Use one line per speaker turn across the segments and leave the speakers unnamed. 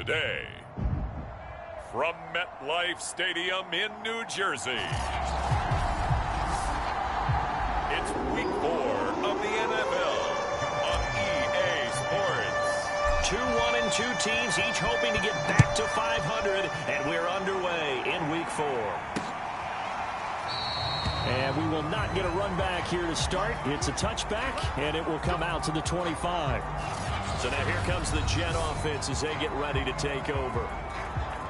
today, from MetLife Stadium in New Jersey, it's Week 4 of the NFL on EA Sports.
2-1-2 teams, each hoping to get back to 500, and we're underway in Week 4. And we will not get a run back here to start. It's a touchback, and it will come out to the 25. So now here comes the Jet offense as they get ready to take over.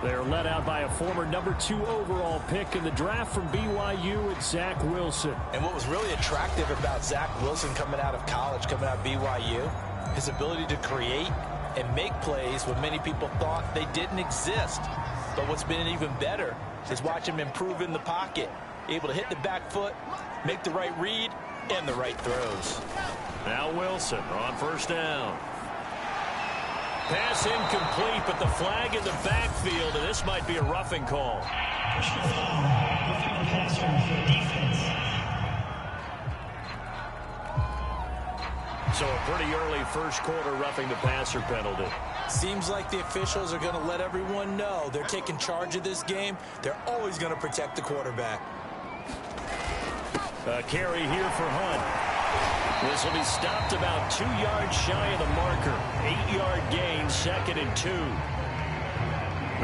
They're led out by a former number 2 overall pick in the draft from BYU, it's Zach Wilson.
And what was really attractive about Zach Wilson coming out of college, coming out of BYU, his ability to create and make plays when many people thought they didn't exist. But what's been even better is watch him improve in the pocket, able to hit the back foot, make the right read, and the right throws.
Now Wilson on first down. Pass incomplete, but the flag in the backfield, and this might be a roughing call. So a pretty early first quarter roughing the passer penalty.
Seems like the officials are going to let everyone know they're taking charge of this game. They're always going to protect the quarterback.
A carry here for Hunt. This will be stopped about 2 yards shy of the marker. 8-yard gain, 2nd and 2.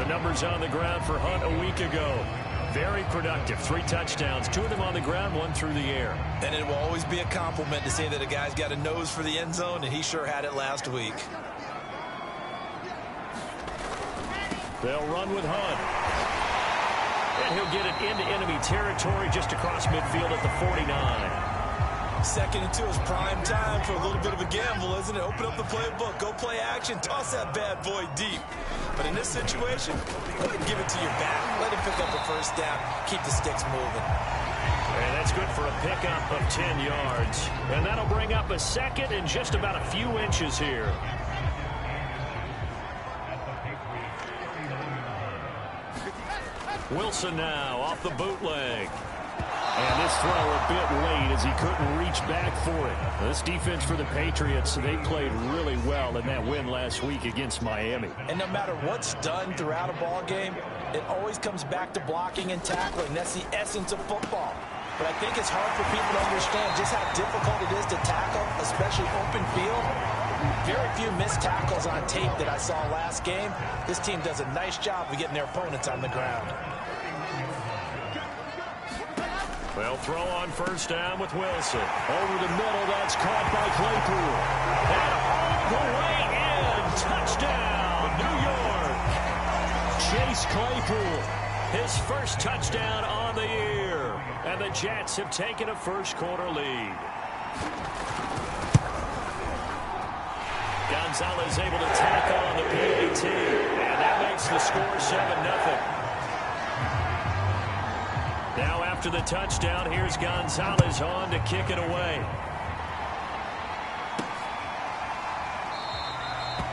The numbers on the ground for Hunt a week ago. Very productive. 3 touchdowns, 2 of them on the ground, 1 through the air.
And it will always be a compliment to say that a guy's got a nose for the end zone, and he sure had it last week.
They'll run with Hunt. And he'll get it into enemy territory just across midfield at the 49.
2nd and 2 is prime time for a little bit of a gamble, isn't it? Open up the playbook, go play action, toss that bad boy deep. But in this situation, go ahead and give it to your back. Let him pick up the first down, keep the sticks moving.
And that's good for a pickup of 10 yards. And that'll bring up a 2nd and just about a few inches here. Wilson now off the bootleg. And this throw a bit late as he couldn't reach back for it. This defense for the Patriots, they played really well in that win last week against Miami.
And no matter what's done throughout a ball game, it always comes back to blocking and tackling. That's the essence of football. But I think it's hard for people to understand just how difficult it is to tackle, especially open field. Very few missed tackles on tape that I saw last game. This team does a nice job of getting their opponents on the ground.
They'll throw on first down with Wilson. Over the middle, that's caught by Claypool. And all the way in. Touchdown, New York. Chase Claypool, his first touchdown on the year. And the Jets have taken a first quarter lead. Gonzalez able to tack on the PAT. And that makes the score 7-0. Now after the touchdown, here's Gonzalez on to kick it away.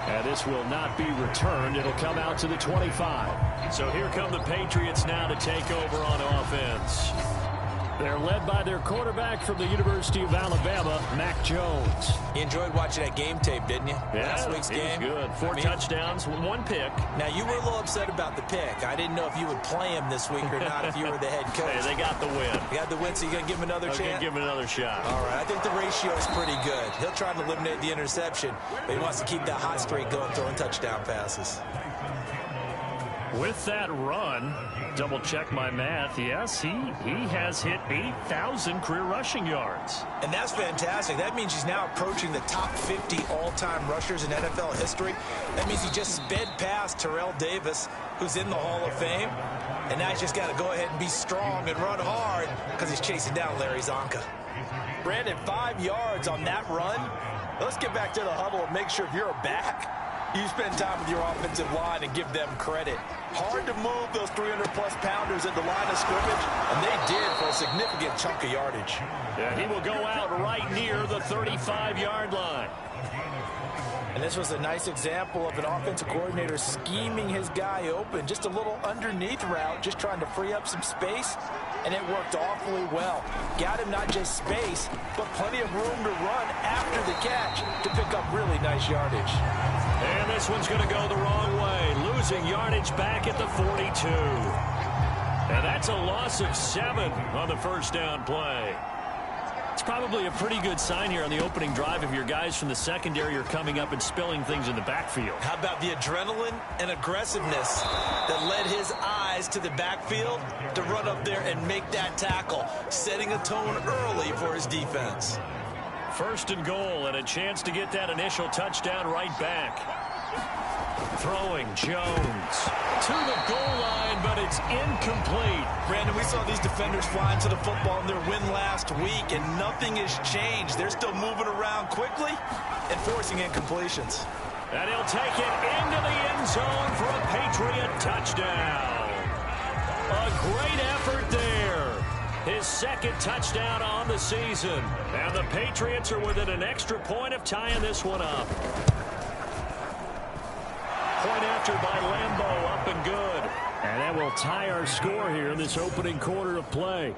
And this will not be returned. It'll come out to the 25. So here come the Patriots now to take over on offense. They're led by their quarterback from the University of Alabama, Mac Jones.
You enjoyed watching that game tape, didn't you?
Yeah,
last week's game.
Good. 4 touchdowns, 1 pick.
Now, you were a little upset about the pick. I didn't know if you would play him this week or not if you were the head coach.
Hey, they got the win.
You got the win, so you're going to give him another chance?
I'm going to give him another shot.
All right, I think the ratio is pretty good. He'll try to eliminate the interception, but he wants to keep that hot streak going, throwing touchdown passes.
With that run, double check my math, yes, he has hit 8,000 career rushing yards.
And that's fantastic. That means he's now approaching the top 50 all-time rushers in NFL history. That means he just sped past Terrell Davis, who's in the Hall of Fame. And now he's just got to go ahead and be strong and run hard because he's chasing down Larry Zonka. Brandon, 5 yards on that run. Let's get back to the huddle and make sure if you're a back, you spend time with your offensive line and give them credit. Hard to move those 300-plus pounders at the line of scrimmage, and they did for a significant chunk of yardage.
Yeah, he will go out right near the 35-yard line.
And this was a nice example of an offensive coordinator scheming his guy open. Just a little underneath route, just trying to free up some space, and it worked awfully well. Got him not just space, but plenty of room to run after the catch to pick up really nice yardage.
And this one's going to go the wrong way, losing yardage back at the 42. And that's a loss of 7 on the first down play. It's probably a pretty good sign here on the opening drive if your guys from the secondary are coming up and spilling things in the backfield.
How about the adrenaline and aggressiveness that led his eyes to the backfield to run up there and make that tackle, setting a tone early for his defense.
First and goal, and a chance to get that initial touchdown right back. Throwing Jones to the goal line, but it's incomplete.
Brandon, we saw these defenders flying to the football in their win last week, and nothing has changed. They're still moving around quickly and forcing incompletions.
And he'll take it into the end zone for a Patriot touchdown. A great effort there. His second touchdown on the season. And the Patriots are within an extra point of tying this one up. Point after by Lambeau, up and good. And that will tie our score here in this opening quarter of play.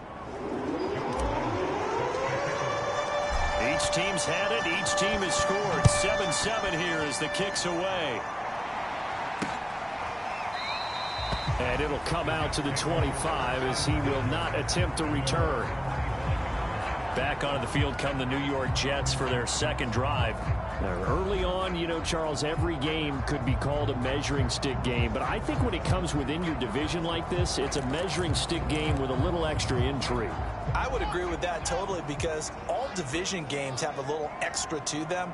Each team's had it. Each team has scored. 7-7 here as the kick's away. And it'll come out to the 25 as he will not attempt to return. Back onto the field come the New York Jets for their second drive. Early on, you know, Charles, every game could be called a measuring stick game. But I think when it comes within your division like this, it's a measuring stick game with a little extra intrigue.
I would agree with that totally because all division games have a little extra to them.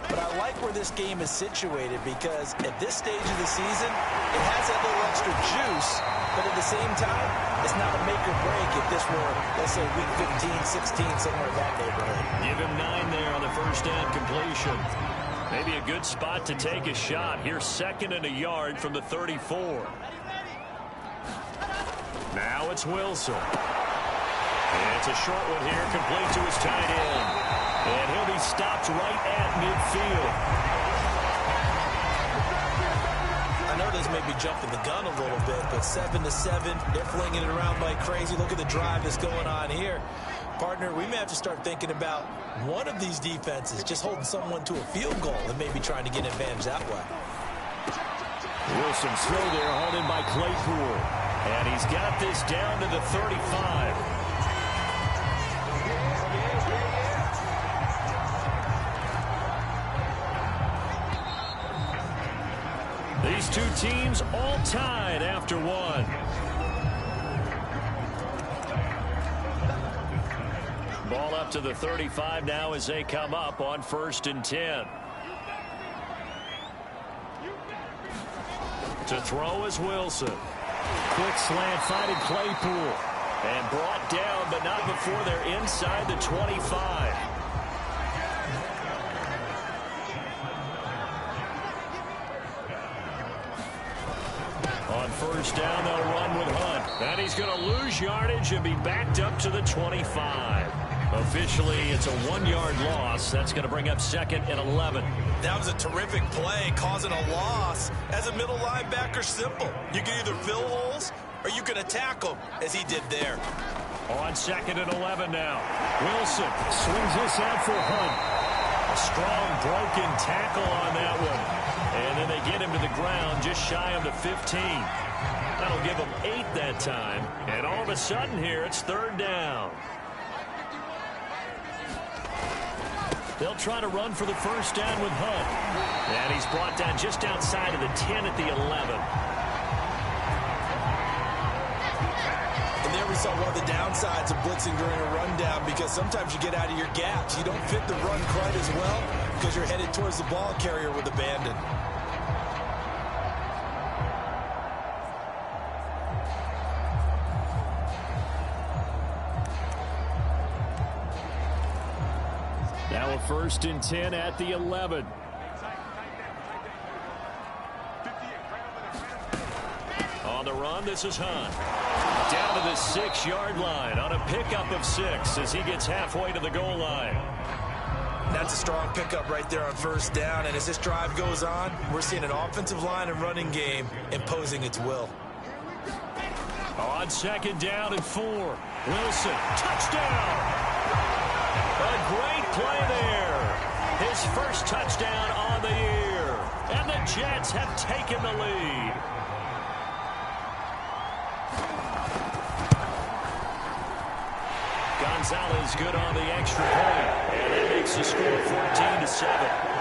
But I like where this game is situated because at this stage of the season, it has that little extra juice. But at the same time, it's not a make or break if this were, let's say, week 15, 16, somewhere in that neighborhood.
Give him 9 there on the first down completion. Maybe a good spot to take a shot. Here's second and a yard from the 34. Now it's Wilson. And it's a short one here, complete to his tight end. And he'll be stopped right at midfield.
I know this may be jumping the gun a little bit, but 7-7, they're flinging it around like crazy. Look at the drive that's going on here. Partner, we may have to start thinking about one of these defenses just holding someone to a field goal and maybe trying to get an advantage that way.
Wilson's throw there, hauled in by Claypool. And he's got this down to the 35. These two teams all tied after one. Ball up to the 35 now as they come up on 1st and 10. To throw is Wilson. Quick slant finding Claypool. And brought down, but not before they're inside the 25. On first down, they'll run with Hunt. And he's going to lose yardage and be backed up to the 25. Officially, it's a 1-yard loss. That's going to bring up 2nd and 11.
That was a terrific play, causing a loss. As a middle linebacker, simple. You can either fill holes or you can attack them, as he did there.
On 2nd and 11 now. Wilson swings this out for Hunt. A strong broken tackle on that one. And then they get him to the ground just shy of the 15. That'll give him 8 that time. And all of a sudden here, it's 3rd down. They'll try to run for the first down with Hunt. And he's brought down just outside of the 10 at the 11.
And there we saw one of the downsides of blitzing during a rundown because sometimes you get out of your gaps. You don't fit the run quite as well because you're headed towards the ball carrier with abandon.
Now a 1st and 10 at the 11. On the run, this is Hunt. Down to the 6-yard line on a pickup of 6 as he gets halfway to the goal line.
That's a strong pickup right there on first down. And as this drive goes on, we're seeing an offensive line and running game imposing its will.
On 2nd down and 4. Wilson, touchdown! A great play there. His first touchdown on the year. And the Jets have taken the lead. Gonzalez good on the extra point. And that makes the score 14-7.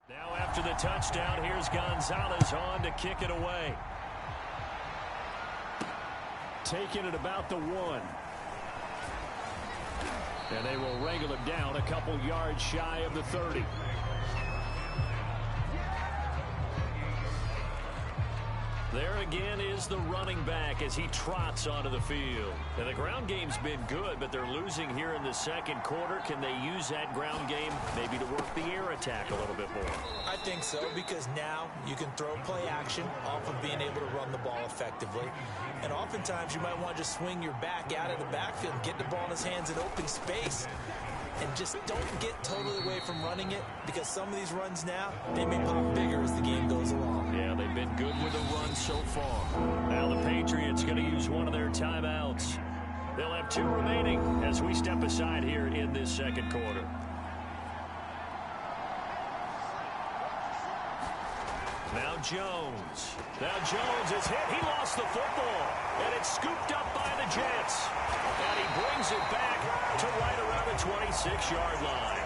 Now after the touchdown, here's Gonzalez on to kick it away. Taking it about the 1. And they will wrangle it down a couple yards shy of the 30. There again is the running back as he trots onto the field. And the ground game's been good, but they're losing here in the second quarter. Can they use that ground game maybe to work the air attack a little bit more?
I think so, because now you can throw play action off of being able to run the ball effectively. And oftentimes you might want to just swing your back out of the backfield and get the ball in his hands in open space. And just don't get totally away from running it, because some of these runs now, they may pop bigger as the game goes along.
Yeah, they've been good with the run so far. Now the Patriots going to use one of their timeouts. They'll have 2 remaining as we step aside here in this second quarter. Now Jones. Now Jones is hit. He lost the football. And it's scooped up by the Jets. And he brings it back to right around the 26-yard line.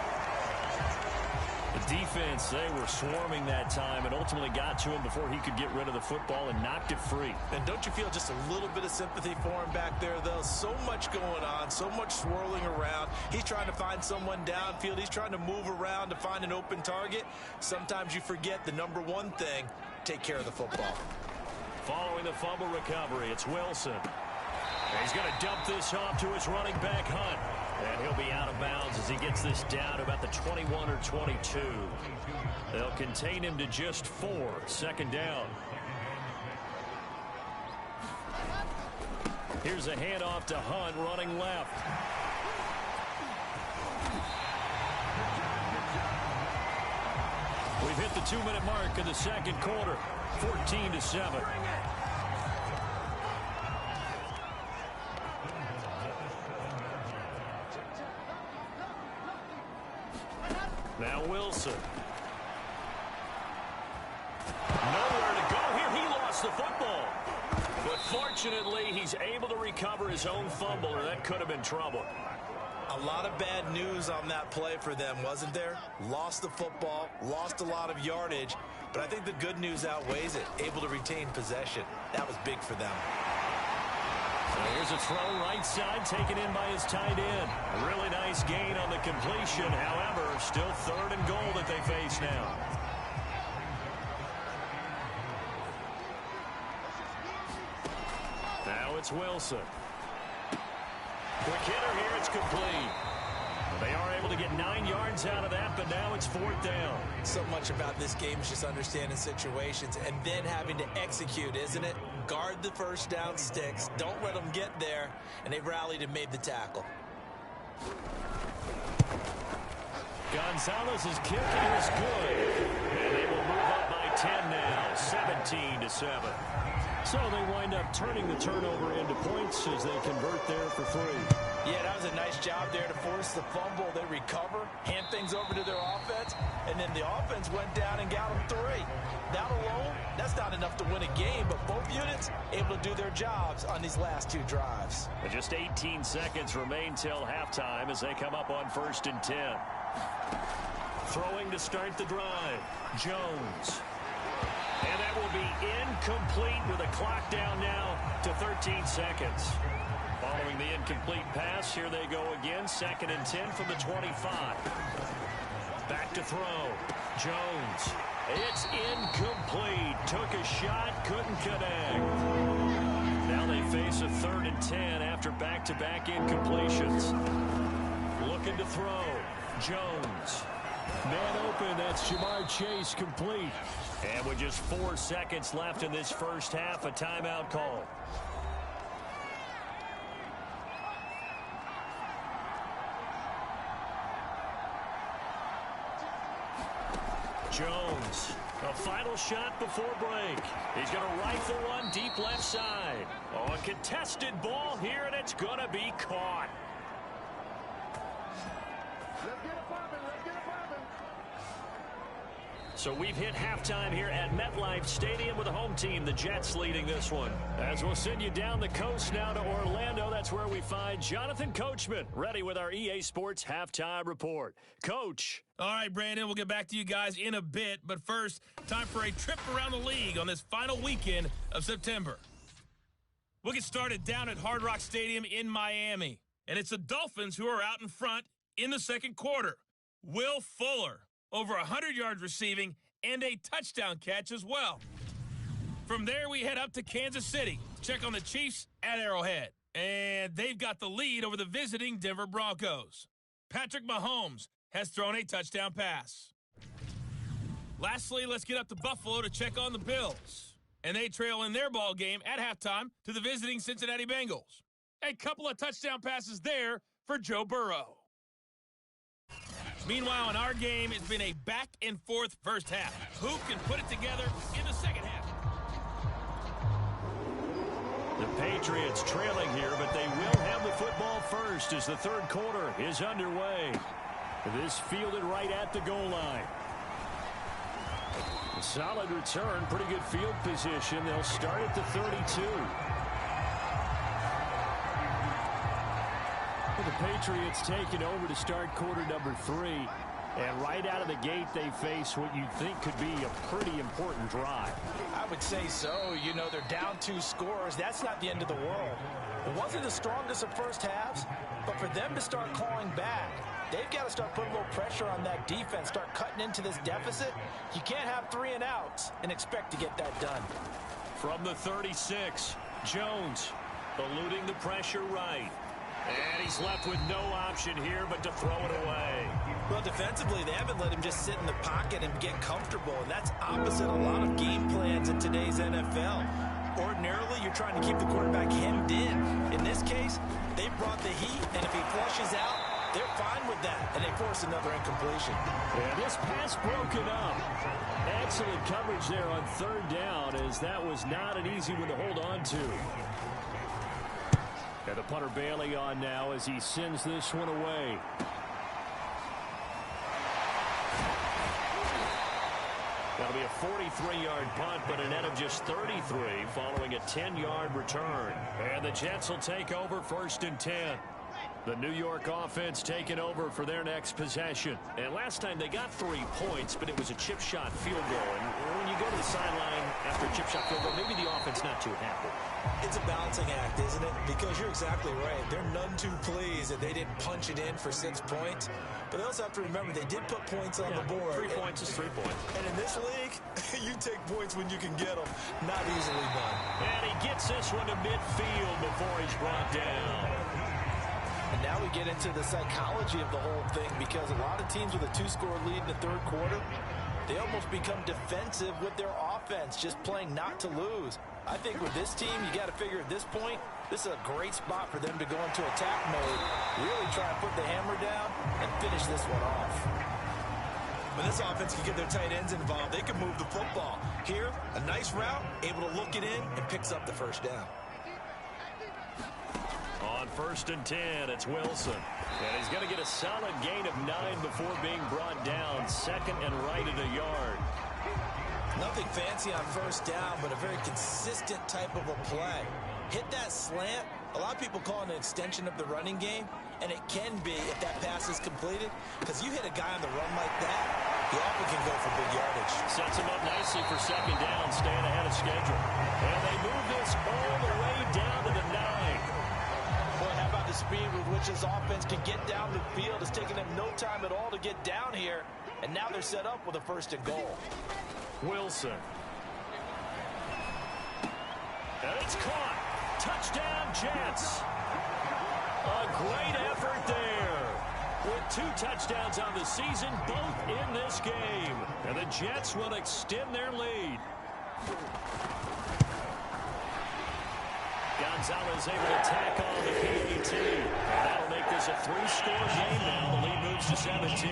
The defense, they were swarming that time and ultimately got to him before he could get rid of the football and knocked it free.
And don't you feel just a little bit of sympathy for him back there, though? So much going on, so much swirling around. He's trying to find someone downfield. He's trying to move around to find an open target. Sometimes you forget the number one thing, take care of the football.
Following the fumble recovery, it's Wilson. And he's going to dump this off to his running back, Hunt. And he'll be out of bounds as he gets this down to about the 21 or 22. They'll contain him to just 4. Second down. Here's a handoff to Hunt running left. We've hit the 2-minute mark in the second quarter. 14-7. Now Wilson. Nowhere to go here. He lost the football. But fortunately, he's able to recover his own fumble, or that could have been trouble.
A lot of bad news on that play for them, wasn't there? Lost the football, lost a lot of yardage, but I think the good news outweighs it. Able to retain possession. That was big for them.
Here's a throw right side taken in by his tight end. A really nice gain on the completion. However, still 3rd and goal that they face now. Now it's Wilson. Quick hitter here. It's complete. They are able to get 9 yards out of that, but now it's 4th down.
So much about this game is just understanding situations and then having to execute, isn't it? Guard the first down sticks. Don't let them get there. And they rallied and made the tackle.
Gonzalez's kick is good. And they will move up by 10 now, 17-7. So they wind up turning the turnover into points as they convert there for 3.
Yeah, that was a nice job there to force the fumble. They recover, hand things over to their offense, and then the offense went down and got them 3. That alone, that's not enough to win a game, but both units able to do their jobs on these last 2 drives.
And just 18 seconds remain till halftime as they come up on 1st and 10. Throwing to start the drive, Jones. And that will be incomplete with a clock down now to 13 seconds. Following the incomplete pass, here they go again. 2nd and 10 from the 25. Back to throw. Jones. It's incomplete. Took a shot, couldn't connect. Now they face a 3rd and 10 after back-to-back incompletions. Looking to throw. Jones. Man open, that's Jamar Chase complete. And with just 4 seconds left in this first half, a timeout call. Jones, a final shot before break. He's going to rifle one deep left side. Oh, a contested ball here, and it's going to be caught. So we've hit halftime here at MetLife Stadium with the home team, the Jets, leading this one. As we'll send you down the coast now to Orlando, that's where we find Jonathan Coachman, ready with our EA Sports halftime report. Coach.
All right, Brandon, we'll get back to you guys in a bit. But first, time for a trip around the league on this final weekend of September. We'll get started down at Hard Rock Stadium in Miami. And it's the Dolphins who are out in front in the second quarter. Will Fuller, over 100 yards receiving, and a touchdown catch as well. From there, we head up to Kansas City to check on the Chiefs at Arrowhead. And they've got the lead over the visiting Denver Broncos. Patrick Mahomes has thrown a touchdown pass. Lastly, let's get up to Buffalo to check on the Bills. And they trail in their ball game at halftime to the visiting Cincinnati Bengals. A couple of touchdown passes there for Joe Burrow. Meanwhile, in our game, it's been a back-and-forth first half. Who can put it together in the second half?
The Patriots trailing here, but they will have the football first as the third quarter is underway. This fielded right at the goal line. A solid return, pretty good field position. They'll start at the 32. The Patriots taking over to start quarter number 3. And right out of the gate, they face what you think could be a pretty important drive.
I would say so. You know, they're down 2 scores. That's not the end of the world. It wasn't the strongest of first halves, but for them to start clawing back, they've got to start putting a little pressure on that defense, start cutting into this deficit. You can't have 3 and outs and expect to get that done.
From the 36, Jones eluding the pressure right. And he's left with no option here but to throw it away.
Well, defensively, they haven't let him just sit in the pocket and get comfortable. And that's opposite a lot of game plans in today's NFL. Ordinarily, you're trying to keep the quarterback hemmed in. In this case, they brought the heat, and if he flushes out, they're fine with that. And they force another incompletion.
And this pass broken up. Excellent coverage there on third down, as that was not an easy one to hold on to. And the punter Bailey on now as he sends this one away. That'll be a 43-yard punt, but a net of just 33 following a 10-yard return. And the Jets will take over 1st and 10. The New York offense taking over for their next possession. And last time they got 3 points, but it was a chip shot field goal. And when you go to the sideline after a chip shot field goal, maybe the offense not too happy.
It's a balancing act, isn't it? Because you're exactly right. They're none too pleased that they didn't punch it in for 6 points. But they also have to remember they did put points on the board.
3 points is 3 points.
And in this league, you take points when you can get them. Not easily done.
And he gets this one to midfield before he's brought down.
And now we get into the psychology of the whole thing, because a lot of teams with a 2-score lead in the third quarter, they almost become defensive with their offense, just playing not to lose. I think with this team, you got to figure at this point, this is a great spot for them to go into attack mode, really try and put the hammer down and finish this one off. When this offense can get their tight ends involved, they can move the football. Here, a nice route, able to look it in, and picks up the first down.
On 1st and 10, it's Wilson. And he's going to get a solid gain of 9 before being brought down. 2nd and right at a yard.
Nothing fancy on first down, but a very consistent type of a play. Hit that slant. A lot of people call it an extension of the running game, and it can be if that pass is completed, because you hit a guy on the run like that, he often can go for big yardage.
Sets him up nicely for 2nd down, staying ahead of schedule. And they move this all the way down to the 9.
Boy, how about the speed with which this offense can get down the field? It's taken them no time at all to get down here, and now they're set up with a 1st and goal.
Wilson. And it's caught. Touchdown, Jets. A great effort there. With 2 touchdowns on the season, both in this game. And the Jets will extend their lead. Gonzalez able to tack on the PAT. And that'll make this a 3-score game now. The lead moves to 17.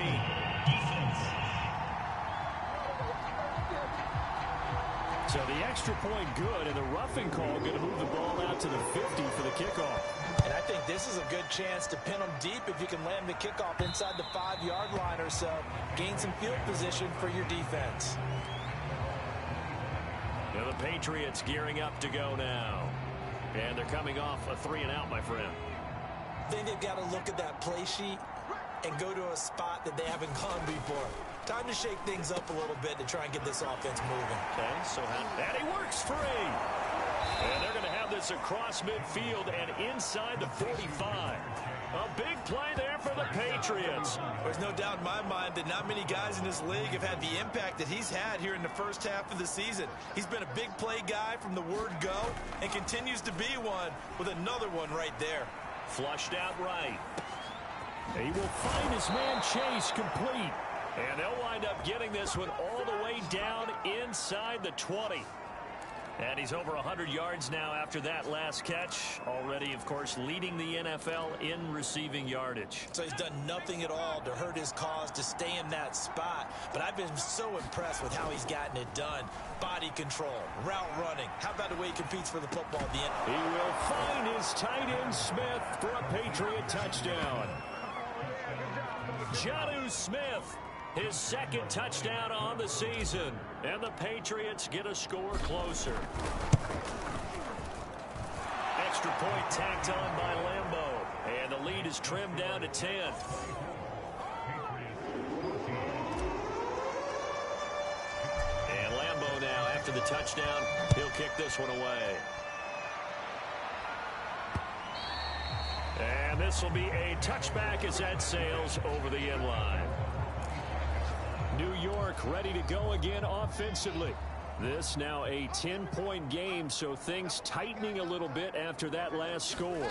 So the extra point good, and the roughing call going to move the ball out to the 50 for the kickoff.
And I think this is a good chance to pin them deep if you can land the kickoff inside the 5-yard line or so. Gain some field position for your defense.
Now the Patriots gearing up to go now. And they're coming off a 3-and-out, my friend.
I think they've got to look at that play sheet and go to a spot that they haven't gone before. Time to shake things up a little bit to try and get this offense moving.
Okay, so and he works free. And they're going to have this across midfield and inside the 45. A big play there for the Patriots.
There's no doubt in my mind that not many guys in this league have had the impact that he's had here in the first half of the season. He's been a big play guy from the word go and continues to be one with another one right there.
Flushed out right. He will find his man Chase complete. And they'll wind up getting this one all the way down inside the 20. And he's over 100 yards now after that last catch. Already, of course, leading the NFL in receiving yardage.
So he's done nothing at all to hurt his cause to stay in that spot. But I've been so impressed with how he's gotten it done. Body control, route running. How about the way he competes for the football at the end?
He will find his tight end Smith for a Patriot touchdown. Jonnu Smith, his second touchdown on the season. And the Patriots get a score closer. Extra point tacked on by Lambeau. And the lead is trimmed down to 10. And Lambeau now, after the touchdown, he'll kick this one away. And this will be a touchback as that sails over the end line. New York ready to go again offensively. This now a 10-point game, so things tightening a little bit after that last score.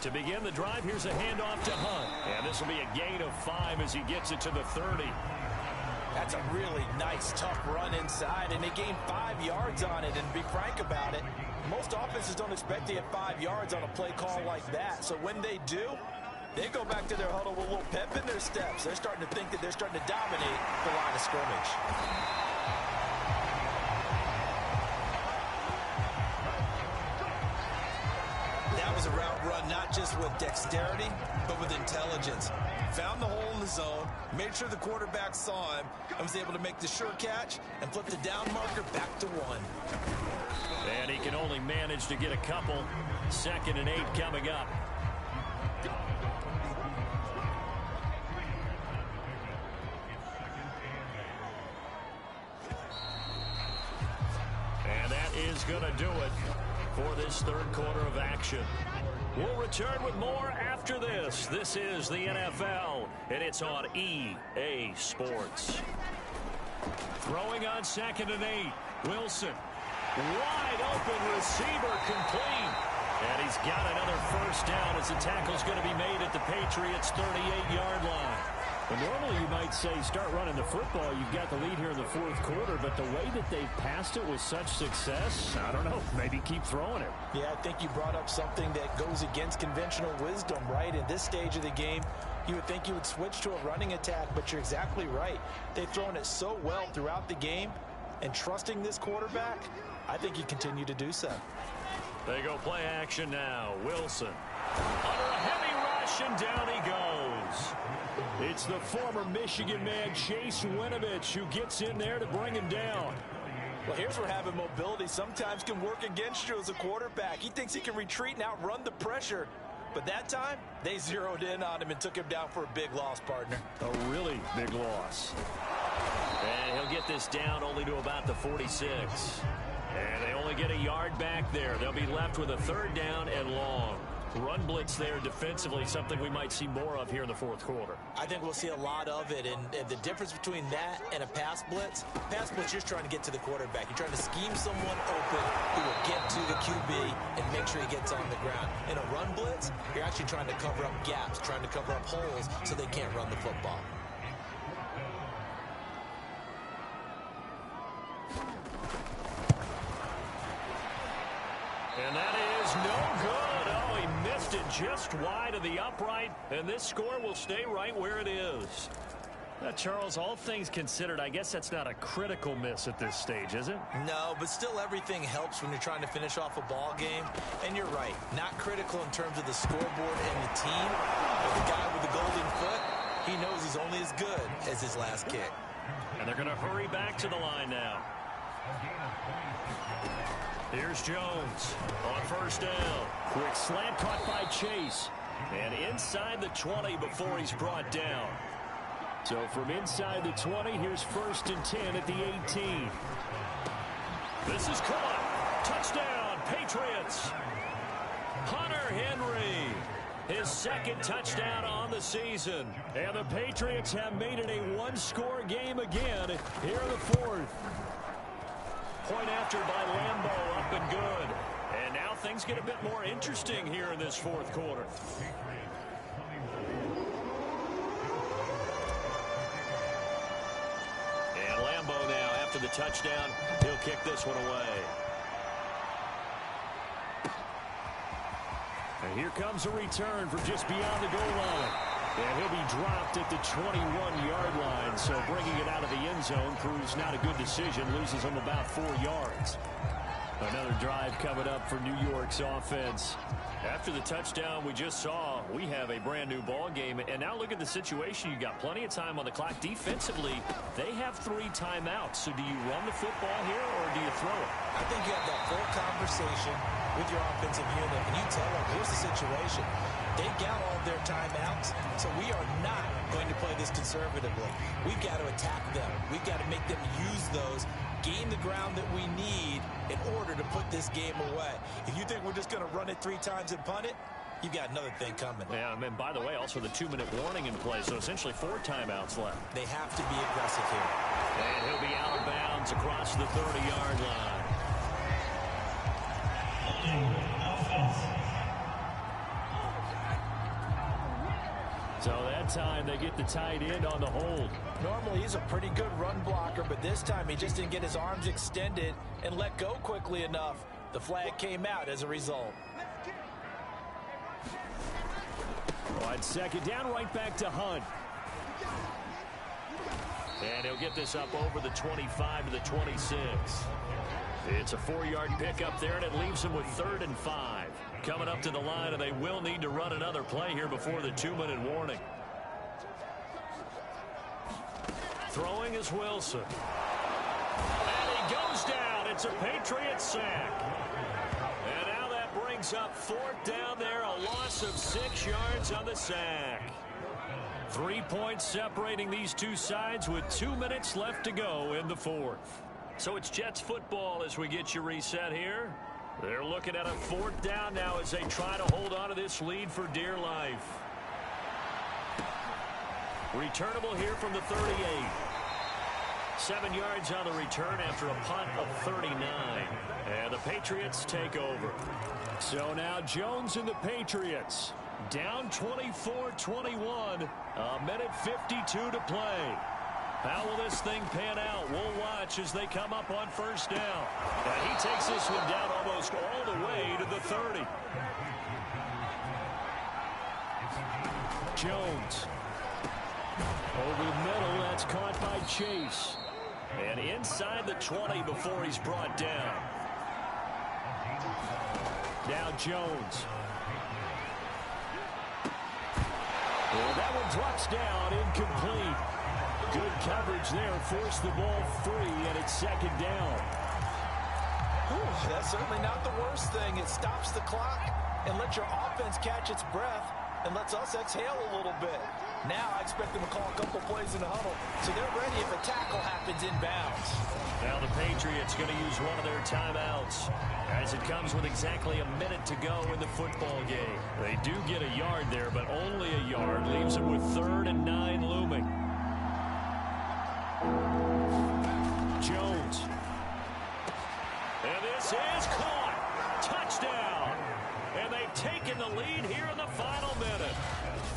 To begin the drive, here's a handoff to Hunt. And this will be a gain of 5 as he gets it to the 30.
That's a really nice, tough run inside, and they gained 5 yards on it. And to be frank about it, most offenses don't expect to get 5 yards on a play call like that. So when they do, they go back to their huddle with a little pep in their steps. They're starting to think that they're starting to dominate the line of scrimmage. That was a route run not just with dexterity, but with intelligence. Found the hole in the zone, made sure the quarterback saw him, and was able to make the sure catch and flip the down marker back to 1.
And he can only manage to get a couple. 2nd and 8 coming up. And that is going to do it for this third quarter of action. We'll return with more after this. This is the NFL, and it's on EA Sports. Throwing on 2nd and 8. Wilson. Wide open receiver complete. And he's got another first down as the tackle's going to be made at the Patriots' 38-yard line.
Well, normally you might say start running the football. You've got the lead here in the fourth quarter, but the way that they passed it with such success, I don't know, maybe keep throwing it.
Yeah, I think you brought up something that goes against conventional wisdom, right? In this stage of the game, you would think you would switch to a running attack, but you're exactly right. They've thrown it so well throughout the game, and trusting this quarterback, I think you continue to do so.
They go play action now. Wilson under a heavy rush, and down he goes.
It's the former Michigan man, Chase Winovich, who gets in there to bring him down.
Well, here's where having mobility sometimes can work against you as a quarterback. He thinks he can retreat and outrun the pressure. But that time, they zeroed in on him and took him down for a big loss, partner.
A really big loss.
And he'll get this down only to about the 46. And they only get a yard back there. They'll be left with a 3rd down and long. Run blitz there defensively, something we might see more of here in the fourth quarter.
I think we'll see a lot of it, and the difference between that and a pass blitz, you're just trying to get to the quarterback. You're trying to scheme someone open who will get to the QB and make sure he gets on the ground. In a run blitz, you're actually trying to cover up gaps, trying to cover up holes so they can't run the football.
And that is no good. Oh, he missed it just wide of the upright, and this score will stay right where it is.
Charles, all things considered, I guess that's not a critical miss at this stage, is it?
No, but still everything helps when you're trying to finish off a ball game. And you're right, not critical in terms of the scoreboard and the team. But the guy with the golden foot, he knows he's only as good as his last kick.
And they're going to hurry back to the line now. Here's Jones on first down. Quick slant caught by Chase. And inside the 20 before he's brought down. So from inside the 20, here's 1st and 10 at the 18. This is caught. Touchdown, Patriots. Hunter Henry, his 2nd touchdown on the season. And the Patriots have made it a one-score game again here in the 4th. Point after by Lambeau, up and good. And now things get a bit more interesting here in this 4th quarter. And Lambeau now, after the touchdown, he'll kick this one away. And here comes a return from just beyond the goal line. And he'll be dropped at the 21-yard line. So bringing it out of the end zone proves not a good decision. Loses him about 4 yards. Another drive coming up for New York's offense. After the touchdown we just saw, we have a brand new ball game. And now look at the situation. You got plenty of time on the clock. Defensively, they have 3 timeouts. So do you run the football here or do you throw it?
I think you have that full conversation with your offensive unit, and you tell them, here's the situation. They got all their timeouts, so we are not going to play this conservatively. We've got to attack them. We've got to make them use those, gain the ground that we need in order to put this game away. If you think we're just going to run it 3 times and punt it, you've got another thing coming.
Yeah, and by the way, also the 2-minute warning in play, so essentially 4 timeouts left.
They have to be aggressive here.
And he'll be out of bounds across the 30-yard line. So that time they get the tight end on the hold.
Normally he's a pretty good run blocker, but this time he just didn't get his arms extended and let go quickly enough. The flag came out as a result.
On 2nd down, right back to Hunt. And he'll get this up over the 25 to the 26. It's a 4-yard pickup there, and it leaves him with 3rd and 5. Coming up to the line, and they will need to run another play here before the 2-minute warning. Throwing is Wilson. And he goes down. It's a Patriot sack. And now that brings up 4th down there, a loss of 6 yards on the sack. 3 points separating these two sides with 2 minutes left to go in the 4th. So it's Jets football as we get you reset here. They're looking at a 4th down now as they try to hold on to this lead for dear life. Returnable here from the 38. 7 yards on the return after a punt of 39. And the Patriots take over. So now Jones and the Patriots down 24-21. A minute 52 to play. How will this thing pan out? We'll watch as they come up on 1st down. And he takes this one down almost all the way to the 30. Jones. Over the middle, that's caught by Chase. And inside the 20 before he's brought down. Now Jones. And that one drops down, incomplete. Good coverage there, forced the ball free, and it's 2nd down.
Whew, that's certainly not the worst thing. It stops the clock and lets your offense catch its breath and lets us exhale a little bit. Now I expect them to call a couple plays in the huddle, so they're ready if a tackle happens inbounds.
Now the Patriots going to use one of their timeouts as it comes with exactly a minute to go in the football game. They do get a yard there, but only a yard. Leaves them with 3rd and 9 looming. Jones. And this is caught. Touchdown. And they've taken the lead here in the final minute.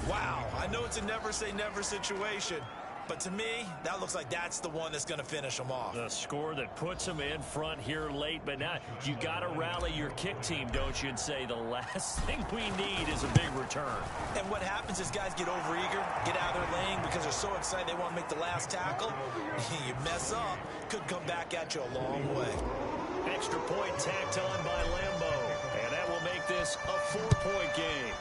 Wow, I know it's a never say never situation, But to me, that looks like that's the one that's going to finish them off.
The score that puts them in front here late, but now you got to rally your kick team, don't you, and say the last thing we need is a big return.
And what happens is guys get overeager, get out of their lane because they're so excited they want to make the last tackle. You mess up, could come back at you a long way.
Extra point tacked on by Lambo, and that will make this a 4-point game.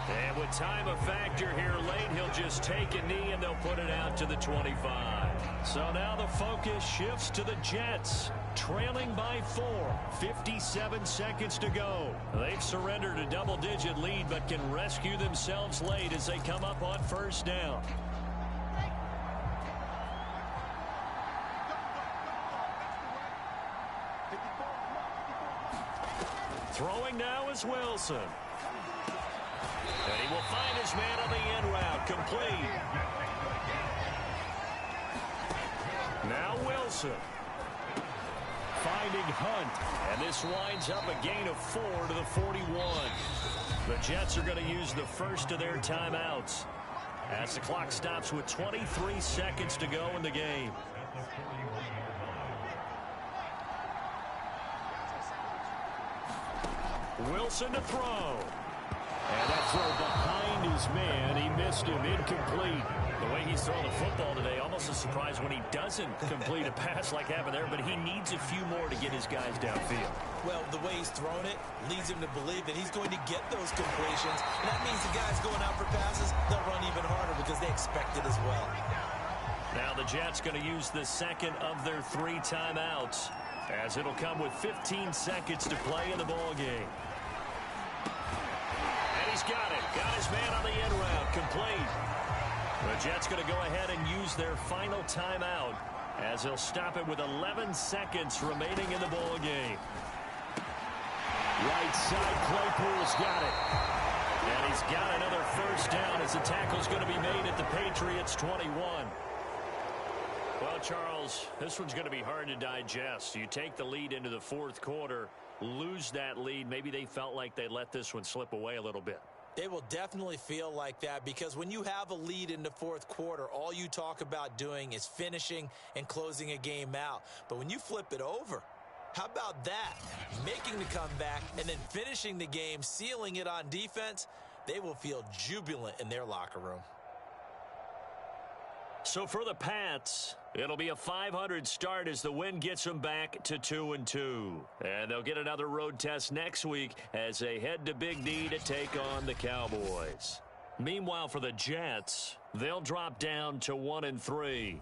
And with time a factor here late, he'll just take a knee and they'll put it out to the 25. So now the focus shifts to the Jets, trailing by 4, 57 seconds to go. They've surrendered a double-digit lead but can rescue themselves late as they come up on first down. Throwing now is Wilson. And he will find his man on the end route, complete. Now Wilson. Finding Hunt. And this winds up a gain of 4 to the 41. The Jets are going to use the first of their timeouts as the clock stops with 23 seconds to go in the game. Wilson to throw. And that throw behind his man. He missed him, incomplete. The way he's throwing the football today, almost a surprise when he doesn't complete a pass like happened there, but he needs a few more to get his guys downfield.
Well, the way he's thrown it leads him to believe that he's going to get those completions. And that means the guys going out for passes, they'll run even harder because they expect it as well.
Now the Jets going to use the second of their 3 timeouts as it'll come with 15 seconds to play in the ball game. He's got it. Got his man on the end route. Complete. The Jets going to go ahead and use their final timeout as they'll stop it with 11 seconds remaining in the ball game. Right side, Claypool's got it. And he's got another first down as the tackle's going to be made at the Patriots' 21. Well, Charles, this one's going to be hard to digest. You take the lead into the fourth quarter, lose that lead. Maybe they felt like they let this one slip away a little bit.
They will definitely feel like that because when you have a lead in the fourth quarter, all you talk about doing is finishing and closing a game out. But when you flip it over, how about that? Making the comeback and then finishing the game, sealing it on defense, they will feel jubilant in their locker room.
So for the Pats, it'll be a .500 start as the win gets them back to 2-2. And they'll get another road test next week as they head to Big D to take on the Cowboys. Meanwhile, for the Jets, they'll drop down to 1-3.